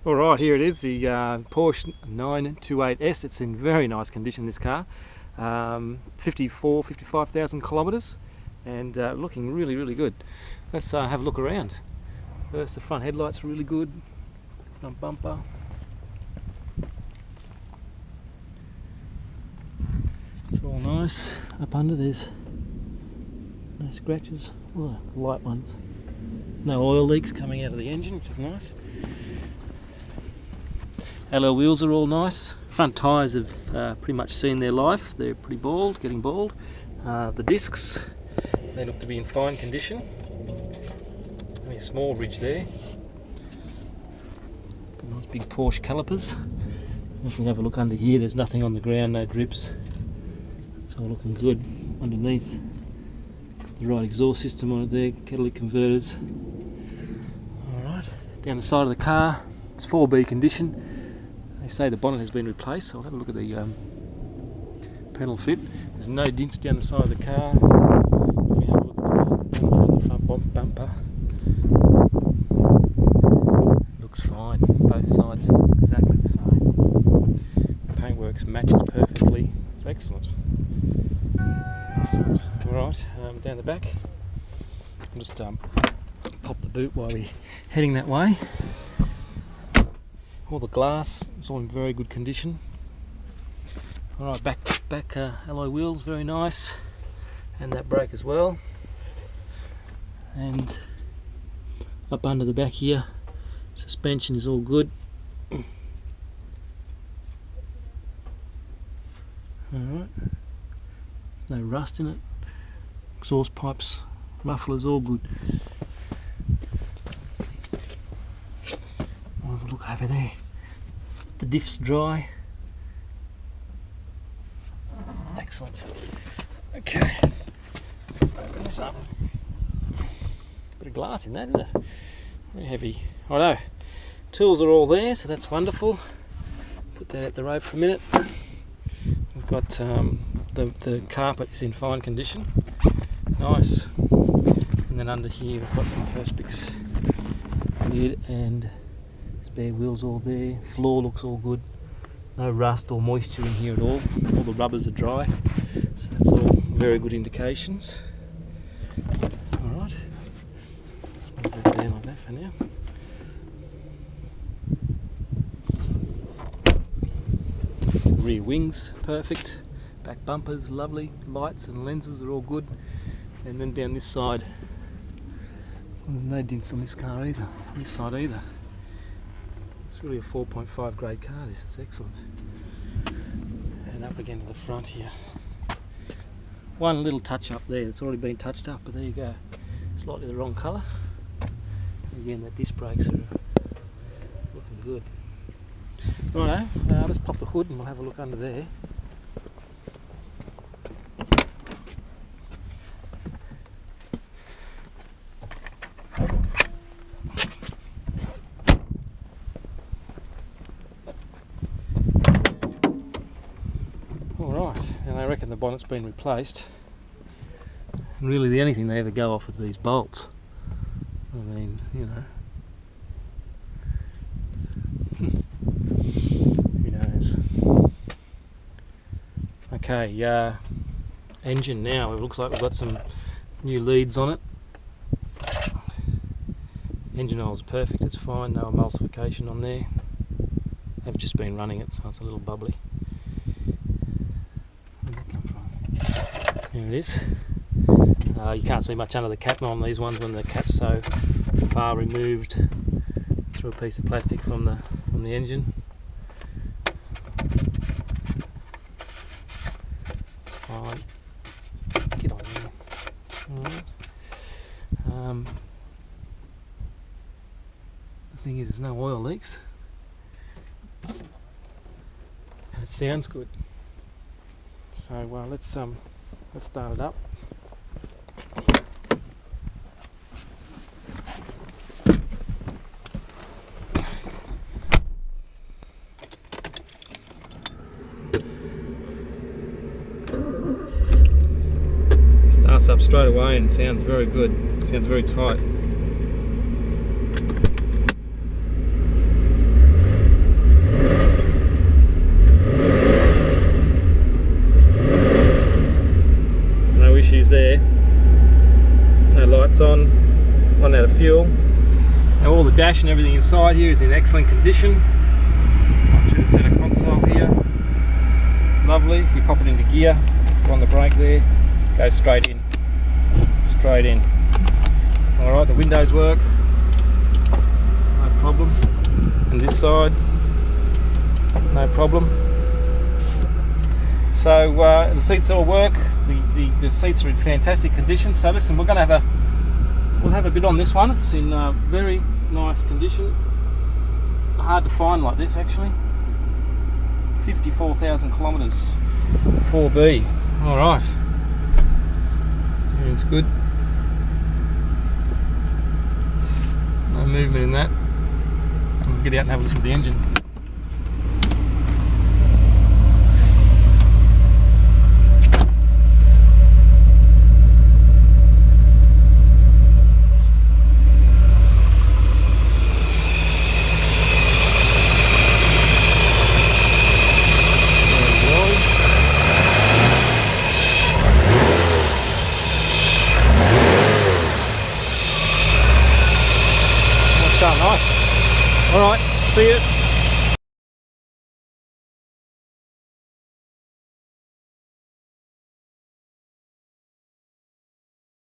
Alright, here it is, the Porsche 928S. It's in very nice condition, this car. 55,000 kilometres and looking really good. Let's have a look around. First, the front headlights are really good. Front bumper. It's all nice. Up under there's no scratches. Oh, light ones. No oil leaks coming out of the engine, which is nice. Alloy wheels are all nice. Front tyres have pretty much seen their life. They're pretty bald, getting bald. The discs, they look to be in fine condition. Only a small ridge there. Got nice big Porsche calipers. If we have a look under here, there's nothing on the ground, no drips. It's all looking good underneath. Got the right exhaust system on it there, catalytic converters. Alright, down the side of the car, it's 4B condition. They say the bonnet has been replaced, so I'll have a look at the panel fit. There's no dents down the side of the car. We have a look at the panel fit on the front bumper. Looks fine, both sides exactly the same. Paintworks matches perfectly. It's excellent. Excellent. Alright, down the back, I'll just pop the boot while we're heading that way. All the glass, it's all in very good condition. Alright, back alloy wheels, very nice. And that brake as well. And up under the back here, suspension is all good. Alright, there's no rust in it. Exhaust pipes, mufflers, all good. We'll have a look over there. The diff's dry. Excellent. Okay, let's open this up. Bit of glass in that, isn't it? Very heavy. Righto, tools are all there, so that's wonderful. Put that out the road for a minute. We've got the carpet is in fine condition. Nice. And then under here we've got the Perspex lid and spare wheels all there. Floor looks all good. No rust or moisture in here at all. All the rubbers are dry, so that's all very good indications. Alright, just leave it there like that for now. The rear wings perfect. Back bumpers lovely. Lights and lenses are all good. And then down this side, there's no dents on this car either. On this side either. It's really a 4.5 grade car, this is excellent. And up again to the front here. One little touch up there, it's already been touched up, but there you go. Slightly the wrong colour. Again, the disc brakes are looking good. Righto, let's pop the hood and we'll have a look under there. Alright, and I reckon the bonnet's been replaced. And really the only thing they ever go off with these bolts. I mean, you know. Who knows? Okay, engine now. It looks like we've got some new leads on it. Engine oil's perfect, it's fine, no emulsification on there. I've just been running it, so it's a little bubbly. Where'd that come from? Here it is. You can't see much under the cap on these ones when the cap's so far removed through a piece of plastic from the engine. It's fine. Get on there. Alright. The thing is, there's no oil leaks. And it sounds good. So let's start it up. Starts up straight away and sounds very good. Sounds very tight. lights on, run out of fuel. Now all the dash and everything inside here is in excellent condition. Right through the centre console here. It's lovely. If we pop it into gear, if we're on the brake there, goes straight in. Straight in. Alright, the windows work. No problem. And this side, no problem. So the seats all work. The seats are in fantastic condition. So listen, we'll have a bit on this one. It's in very nice condition. Hard to find like this actually. 54,000 kilometres. 4B. All right. Steering's good. No movement in that. I'll get out and have a listen to the engine. Nice. All right, see you.